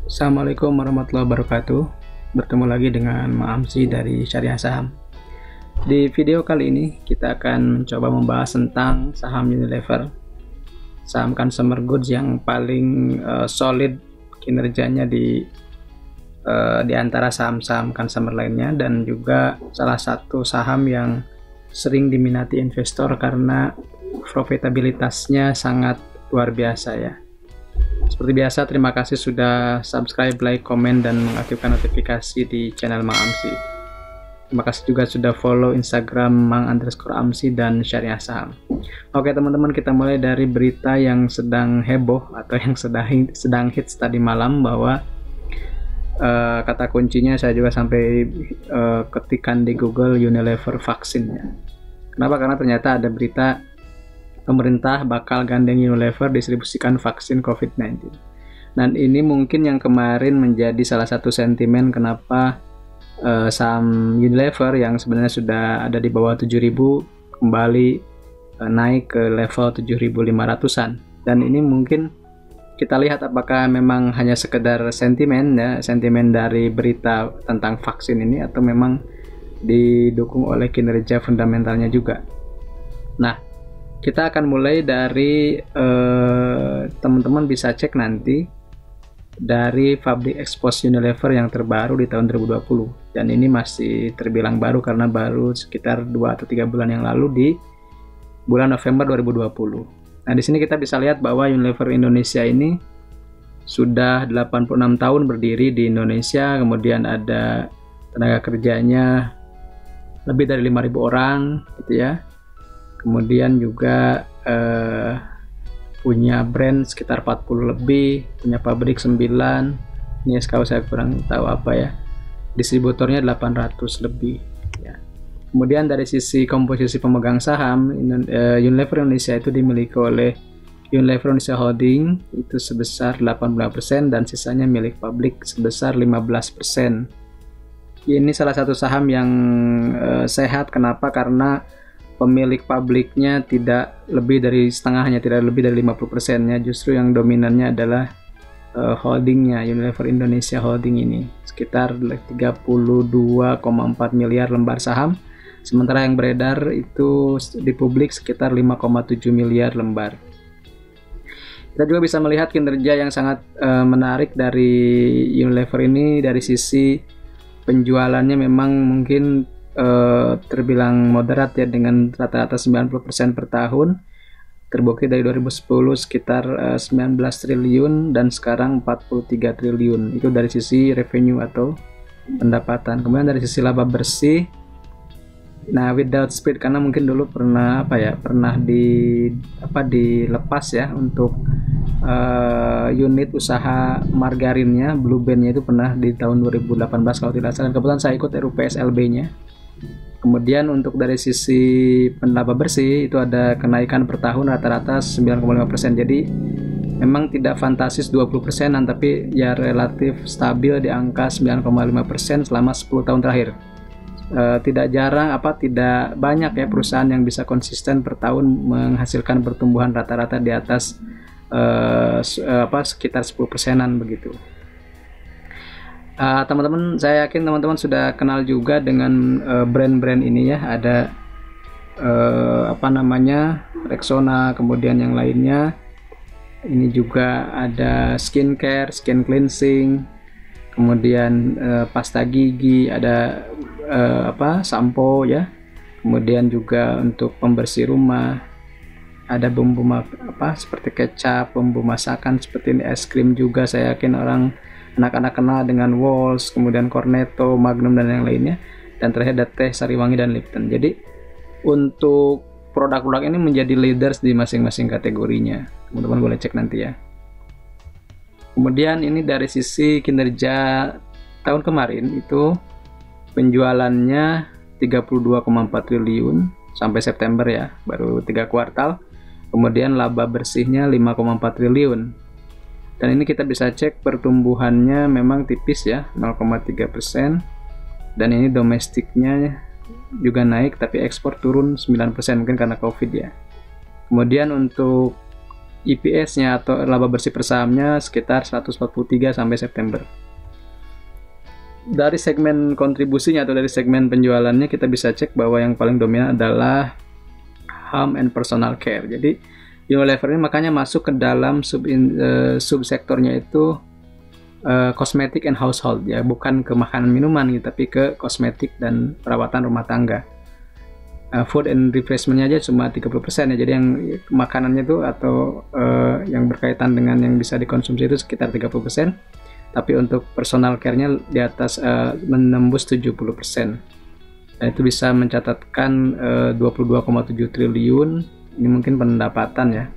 Assalamualaikum warahmatullahi wabarakatuh. Bertemu lagi dengan Ma'amsi dari Syariah Saham. Di video kali ini kita akan mencoba membahas tentang saham Unilever, saham consumer goods yang paling solid kinerjanya di antara saham-saham consumer lainnya, dan juga salah satu saham yang sering diminati investor karena profitabilitasnya sangat luar biasa ya. Seperti biasa, terima kasih sudah subscribe, like, komen, dan mengaktifkan notifikasi di channel Mang Amsi. Terima kasih juga sudah follow Instagram Mang_Amsi dan Syariah Saham. Oke teman-teman, kita mulai dari berita yang sedang heboh atau yang sedang hits tadi malam, bahwa kata kuncinya saya juga sampai ketikan di Google Unilever vaksinnya. Kenapa? Karena ternyata ada berita pemerintah bakal gandeng Unilever distribusikan vaksin COVID-19. Dan ini mungkin yang kemarin menjadi salah satu sentimen kenapa saham Unilever yang sebenarnya sudah ada di bawah 7.000 kembali naik ke level 7.500-an. Dan ini mungkin kita lihat apakah memang hanya sekedar sentimen ya, sentimen dari berita tentang vaksin ini, atau memang didukung oleh kinerja fundamentalnya juga. Nah, kita akan mulai dari teman-teman bisa cek nanti dari public expose Unilever yang terbaru di tahun 2020, dan ini masih terbilang baru karena baru sekitar 2 atau 3 bulan yang lalu di bulan November 2020. Nah, di sini kita bisa lihat bahwa Unilever Indonesia ini sudah 86 tahun berdiri di Indonesia, kemudian ada tenaga kerjanya lebih dari 5.000 orang gitu ya. Kemudian juga punya brand sekitar 40 lebih, punya pabrik 9, ini SKU saya kurang tahu apa ya, distributornya 800 lebih ya. Kemudian dari sisi komposisi pemegang saham, Unilever Indonesia itu dimiliki oleh Unilever Indonesia Holding itu sebesar 80%, dan sisanya milik publik sebesar 15%. Ini salah satu saham yang sehat. Kenapa? Karena pemilik publiknya tidak lebih dari setengahnya, tidak lebih dari 50%-nya. Justru yang dominannya adalah holdingnya, Unilever Indonesia Holding ini, sekitar 32,4 miliar lembar saham, sementara yang beredar itu di publik sekitar 5,7 miliar lembar. Kita juga bisa melihat kinerja yang sangat menarik dari Unilever ini. Dari sisi penjualannya memang mungkin terbilang moderat ya, dengan rata-rata 90% per tahun. Terbukti dari 2010 sekitar 19 triliun dan sekarang 43 triliun. Itu dari sisi revenue atau pendapatan. Kemudian dari sisi laba bersih, nah without split, karena mungkin dulu pernah dilepas ya untuk unit usaha margarinnya, Blue Band-nya itu pernah di tahun 2018 kalau tidak salah. Kebetulan saya ikut RUPSLB-nya. Kemudian untuk dari sisi penlaba bersih itu ada kenaikan per tahun rata-rata 9,5%. Jadi memang tidak fantastis 20%-an, tapi ya relatif stabil di angka 9,5% selama 10 tahun terakhir. Tidak banyak ya perusahaan yang bisa konsisten per tahun menghasilkan pertumbuhan rata-rata di atas sekitar 10%-an begitu. Teman-teman, saya yakin teman-teman sudah kenal juga dengan brand-brand ini ya. Ada Rexona, kemudian yang lainnya. Ini juga ada skincare, skin cleansing, kemudian pasta gigi, ada sampo ya. Kemudian juga untuk pembersih rumah, ada bumbu seperti kecap, bumbu masakan seperti ini, es krim juga saya yakin anak-anak kenal dengan Walls, kemudian Cornetto, Magnum, dan yang lainnya. Dan terakhir ada teh Sariwangi dan Lipton. Jadi untuk produk-produk ini menjadi leaders di masing-masing kategorinya. Teman-teman boleh cek nanti ya. Kemudian ini dari sisi kinerja tahun kemarin itu penjualannya 32,4 triliun sampai September ya, baru 3 kuartal. Kemudian laba bersihnya 5,4 triliun. Dan ini kita bisa cek pertumbuhannya memang tipis ya, 0,3%. Dan ini domestiknya juga naik, tapi ekspor turun 9%, mungkin karena COVID ya. Kemudian untuk EPS-nya atau laba bersih per sahamnya sekitar 143 sampai September. Dari segmen kontribusinya atau dari segmen penjualannya kita bisa cek bahwa yang paling dominan adalah home and personal care. Jadi Unilever ini makanya masuk ke dalam subsektornya itu kosmetik and household ya, bukan ke makanan minuman gitu, tapi ke kosmetik dan perawatan rumah tangga. Food and refreshment-nya aja cuma 30% ya, jadi yang makanannya itu atau yang berkaitan dengan yang bisa dikonsumsi itu sekitar 30%, tapi untuk personal care-nya di atas menembus 70%. Dan itu bisa mencatatkan 22,7 triliun, ini mungkin pendapatan ya,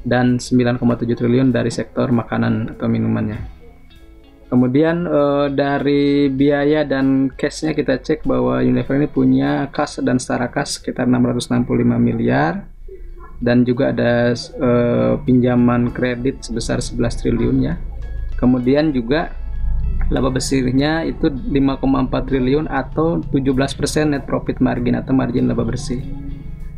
dan 9,7 triliun dari sektor makanan atau minumannya. Kemudian dari biaya dan cash-nya kita cek bahwa Unilever ini punya kas dan setara kas sekitar 665 miliar, dan juga ada pinjaman kredit sebesar 11 triliun ya. Kemudian juga laba bersihnya itu 5,4 triliun atau 17% net profit margin atau margin laba bersih.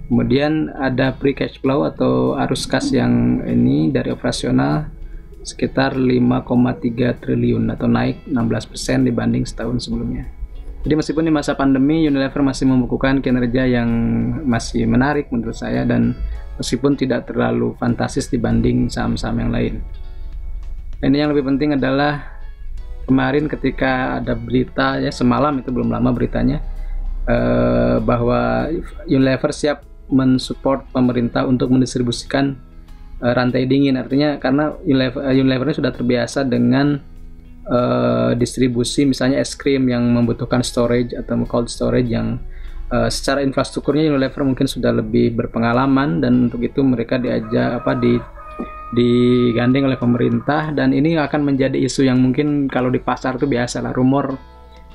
Kemudian ada free cash flow atau arus kas yang ini dari operasional sekitar 5,3 triliun atau naik 16% dibanding setahun sebelumnya. Jadi meskipun di masa pandemi Unilever masih membukukan kinerja yang masih menarik menurut saya, dan meskipun tidak terlalu fantastis dibanding saham-saham yang lain. Ini yang lebih penting adalah kemarin ketika ada berita ya, semalam itu belum lama beritanya, bahwa Unilever siap mensupport pemerintah untuk mendistribusikan rantai dingin. Artinya karena Unilever ini sudah terbiasa dengan distribusi misalnya es krim yang membutuhkan storage atau cold storage yang secara infrastrukturnya Unilever mungkin sudah lebih berpengalaman, dan untuk itu mereka digandeng oleh pemerintah, dan ini akan menjadi isu yang mungkin kalau di pasar itu biasa lah, rumor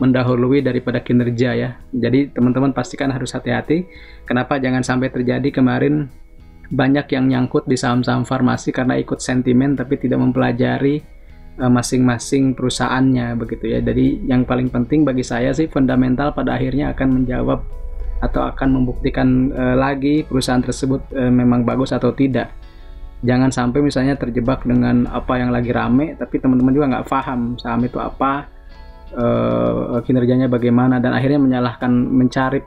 mendahului daripada kinerja ya. Jadi teman-teman pastikan harus hati-hati. Kenapa jangan sampai terjadi kemarin banyak yang nyangkut di saham-saham farmasi karena ikut sentimen tapi tidak mempelajari masing-masing perusahaannya begitu ya. Jadi yang paling penting bagi saya sih fundamental pada akhirnya akan menjawab atau akan membuktikan lagi perusahaan tersebut memang bagus atau tidak. Jangan sampai misalnya terjebak dengan apa yang lagi rame tapi teman-teman juga nggak paham saham itu apa, kinerjanya bagaimana, dan akhirnya mencari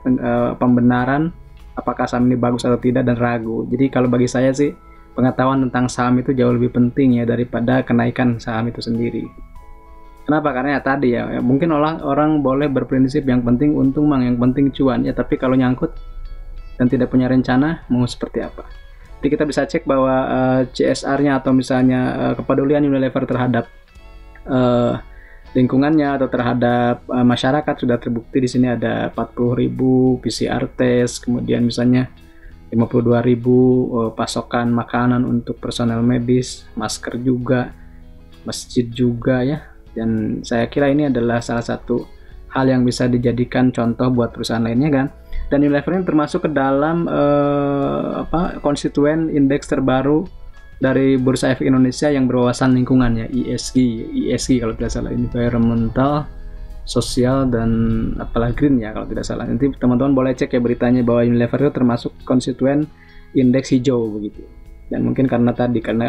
pembenaran apakah saham ini bagus atau tidak dan ragu. Jadi kalau bagi saya sih pengetahuan tentang saham itu jauh lebih penting ya daripada kenaikan saham itu sendiri. Kenapa? Karena ya tadi ya mungkin orang boleh berprinsip yang penting untung yang penting cuan ya, tapi kalau nyangkut dan tidak punya rencana mau seperti apa. Jadi kita bisa cek bahwa CSR-nya atau misalnya kepedulian Unilever terhadap lingkungannya atau terhadap masyarakat sudah terbukti. Di sini ada 40.000 PCR test, kemudian misalnya 52.000 pasokan makanan untuk personel medis, masker juga, masjid juga ya. Dan saya kira ini adalah salah satu hal yang bisa dijadikan contoh buat perusahaan lainnya kan. Dan Unilever ini termasuk ke dalam konstituen indeks terbaru dari Bursa Efek Indonesia yang berwawasan lingkungan ya, ESG kalau tidak salah, environmental, sosial, dan apalah green ya kalau tidak salah. Nanti teman-teman boleh cek ya beritanya bahwa Unilever itu termasuk konstituen indeks hijau begitu. Dan mungkin karena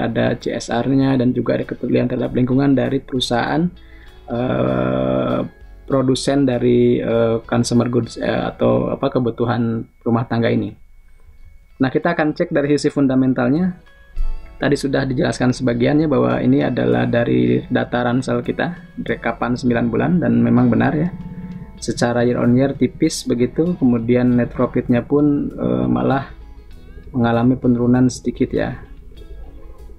ada CSR-nya dan juga ada kepedulian terhadap lingkungan dari perusahaan produsen dari consumer goods atau kebutuhan rumah tangga ini. Nah, kita akan cek dari sisi fundamentalnya. Tadi sudah dijelaskan sebagiannya bahwa ini adalah dari data ransel kita, rekapan 9 bulan, dan memang benar ya. Secara year on year tipis begitu, kemudian net profitnya pun malah mengalami penurunan sedikit ya.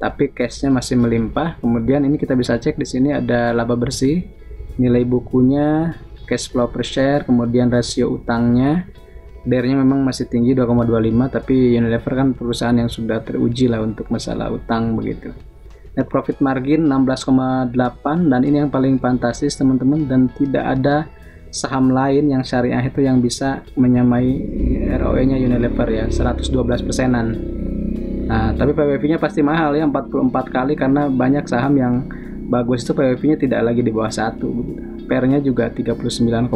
Tapi cashnya masih melimpah. Kemudian ini kita bisa cek di sini ada laba bersih, nilai bukunya, cash flow per share, kemudian rasio utangnya. DER-nya memang masih tinggi 2,25, tapi Unilever kan perusahaan yang sudah teruji lah untuk masalah utang begitu. Net profit margin 16,8, dan ini yang paling fantastis teman-teman, dan tidak ada saham lain yang syariah itu yang bisa menyamai ROE-nya Unilever ya, 112%-an. Nah, tapi PBV-nya pasti mahal ya, 44 kali, karena banyak saham yang bagus itu PBV-nya tidak lagi di bawah 1 begitu. PER-nya juga 39,5.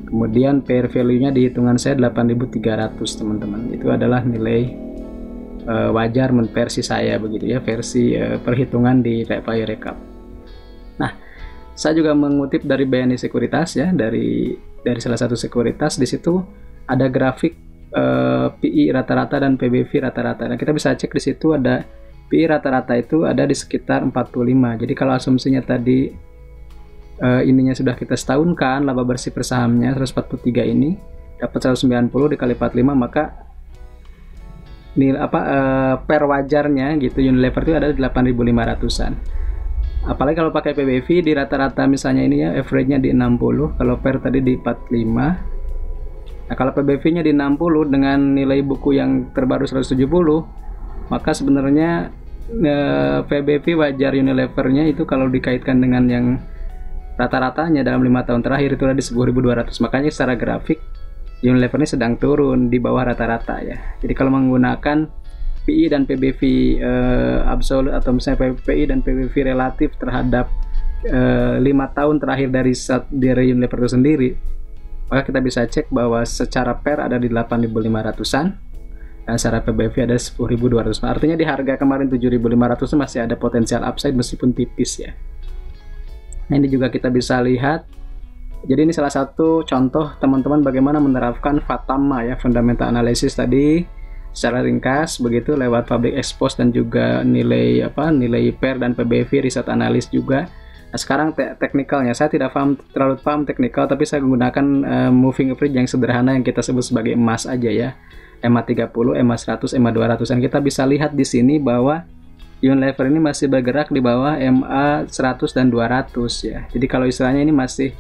Kemudian pair value-nya di hitungan saya 8.300 teman-teman. Itu adalah nilai wajar versi saya begitu ya, versi perhitungan di Refi Recap. Nah, saya juga mengutip dari BNI Sekuritas ya, dari salah satu sekuritas. Di situ ada grafik PI rata-rata dan PBV rata-rata. Nah, kita bisa cek di situ ada PI rata-rata itu ada di sekitar 45. Jadi kalau asumsinya tadi ininya sudah kita setahunkan, laba bersih per sahamnya 143 ini dapat 190 dikali 45, maka nilai per wajarnya gitu Unilever itu ada di 8.500-an. Apalagi kalau pakai PBV di rata-rata misalnya ini ya, average-nya di 60, kalau per tadi di 45. Nah, kalau PBV-nya di 60 dengan nilai buku yang terbaru 170, maka sebenarnya PBV wajar Unilever-nya itu kalau dikaitkan dengan yang rata-ratanya dalam 5 tahun terakhir itu ada di 10.200. Makanya secara grafik Unilever ini sedang turun di bawah rata-rata ya. Jadi kalau menggunakan PI dan PBV absolut atau misalnya PI dan PBV relatif terhadap 5 tahun terakhir dari Unilever itu sendiri, maka kita bisa cek bahwa secara per ada di 8.500-an dan secara PBV ada 10.200. Artinya di harga kemarin 7.500 masih ada potensial upside meskipun tipis ya. Nah, ini juga kita bisa lihat. Jadi ini salah satu contoh teman-teman bagaimana menerapkan FATAMA ya, fundamental analysis tadi secara ringkas begitu lewat public expose dan juga nilai per dan PBV riset analis juga. Nah, sekarang teknikalnya saya tidak terlalu paham teknikal, tapi saya menggunakan moving average yang sederhana yang kita sebut sebagai emas aja ya. EMA 30, EMA 100, EMA 200. Dan kita bisa lihat di sini bahwa Unilever ini masih bergerak di bawah MA 100 dan 200 ya. Jadi kalau istilahnya ini masih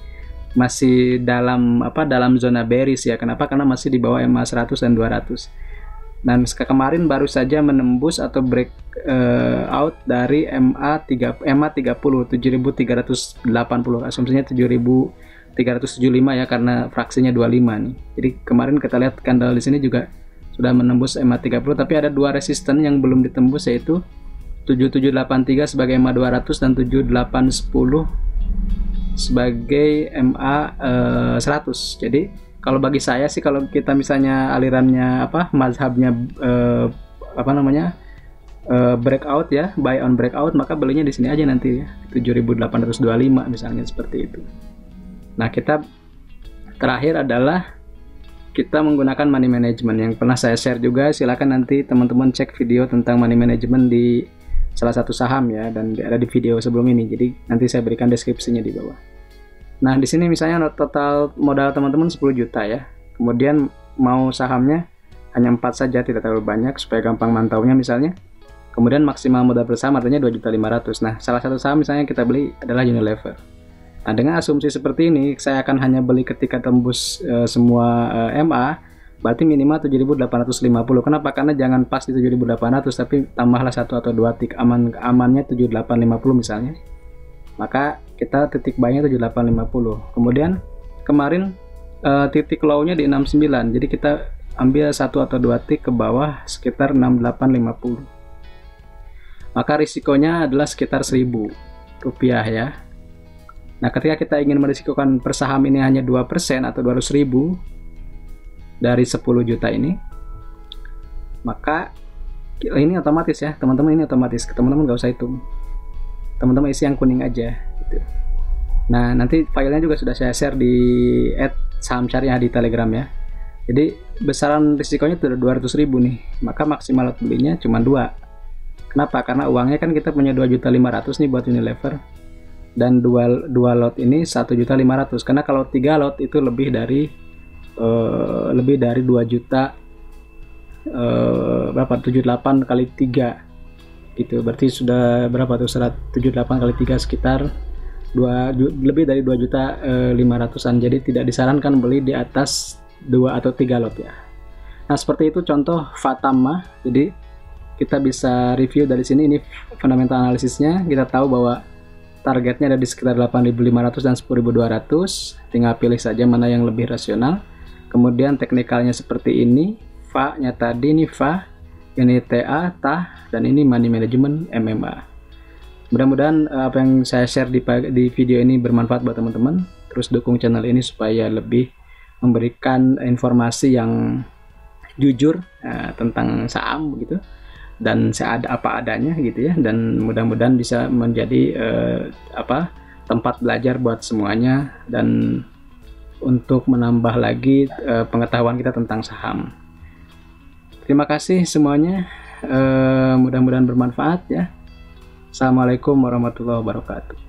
dalam zona bearish ya. Kenapa? Karena masih di bawah MA 100 dan 200. Dan kemarin baru saja menembus atau break out dari MA 30 7.380, asumsinya 7.375 ya karena fraksinya 25 nih. Jadi kemarin kita lihat candle di sini juga sudah menembus MA 30, tapi ada dua resisten yang belum ditembus, yaitu 7783 sebagai MA 200 dan 7810 sebagai MA 100. Jadi kalau bagi saya sih, kalau kita misalnya alirannya mazhabnya breakout ya, buy on breakout, maka belinya di sini aja nanti ya, 7825 misalnya seperti itu. Nah, kita terakhir adalah kita menggunakan money management yang pernah saya share juga. Silakan nanti teman-teman cek video tentang money management di salah satu saham ya, dan ada di video sebelum ini. Jadi nanti saya berikan deskripsinya di bawah. Nah, di sini misalnya total modal teman-teman 10 juta ya. Kemudian mau sahamnya hanya 4 saja, tidak terlalu banyak supaya gampang mantaunya misalnya. Kemudian maksimal modal per saham artinya 2.500.000. Nah, salah satu saham misalnya kita beli adalah Unilever. Nah, dengan asumsi seperti ini, saya akan hanya beli ketika tembus semua MA, berarti minimal 7.850. Kenapa? Karena jangan pas di 7.800, tapi tambahlah 1 atau 2 tik, amannya 7.850 misalnya. Maka kita titik buy-nya 7.850. Kemudian kemarin titik low-nya di 69. Jadi kita ambil 1 atau 2 tik ke bawah sekitar 6850. Maka risikonya adalah sekitar 1.000 rupiah ya. Nah, ketika kita ingin merisikokan per saham ini hanya 2% atau 200.000 dari 10 juta ini, maka ini otomatis ya teman-teman, ini otomatis, teman-teman nggak usah hitung, teman-teman isi yang kuning aja gitu. Nah, nanti filenya juga sudah saya share di @sahamsyariah di Telegram ya. Jadi besaran risikonya sudah 200.000 nih, maka maksimal lot belinya cuma 2. Kenapa? Karena uangnya kan kita punya 2.500.000 nih buat Unilever, dan dua lot ini 1.500.000. Karena kalau 3 lot itu lebih dari 2 juta, berapa, 78 kali 3 gitu, berarti sudah berapa tuh, 78 kali 3 sekitar lebih dari 2.500.000-an. Jadi tidak disarankan beli di atas 2 atau 3 lot ya. Nah, seperti itu contoh FATAMA. Jadi kita bisa review dari sini, ini fundamental analisisnya. Kita tahu bahwa targetnya ada di sekitar 8.500 dan 10.200. Tinggal pilih saja mana yang lebih rasional. Kemudian teknikalnya seperti ini. FA-nya tadi ini FA, ini TA, TAH, dan ini money management MMA. Mudah-mudahan apa yang saya share di video ini bermanfaat buat teman-teman. Terus dukung channel ini supaya lebih memberikan informasi yang jujur tentang saham begitu. dan seada apa adanya gitu ya, dan mudah-mudahan bisa menjadi tempat belajar buat semuanya dan untuk menambah lagi pengetahuan kita tentang saham. Terima kasih semuanya, mudah-mudahan bermanfaat ya. Assalamualaikum warahmatullahi wabarakatuh.